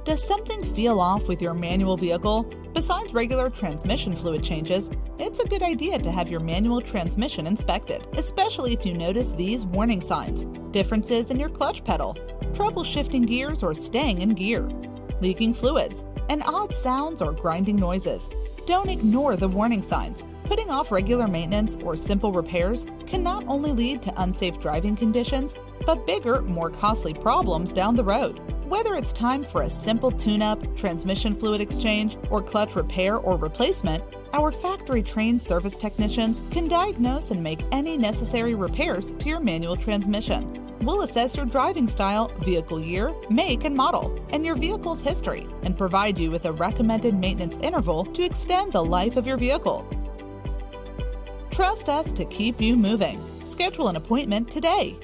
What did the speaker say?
Does something feel off with your manual vehicle? Besides regular transmission fluid changes, it's a good idea to have your manual transmission inspected, especially if you notice these warning signs: differences in your clutch pedal, trouble shifting gears or staying in gear, leaking fluids, and odd sounds or grinding noises. Don't ignore the warning signs. Putting off regular maintenance or simple repairs can not only lead to unsafe driving conditions, but bigger, more costly problems down the road. Whether it's time for a simple tune-up, transmission fluid exchange, or clutch repair or replacement, our factory-trained service technicians can diagnose and make any necessary repairs to your manual transmission. We'll assess your driving style, vehicle year, make and model, and your vehicle's history, and provide you with a recommended maintenance interval to extend the life of your vehicle. Trust us to keep you moving. Schedule an appointment today.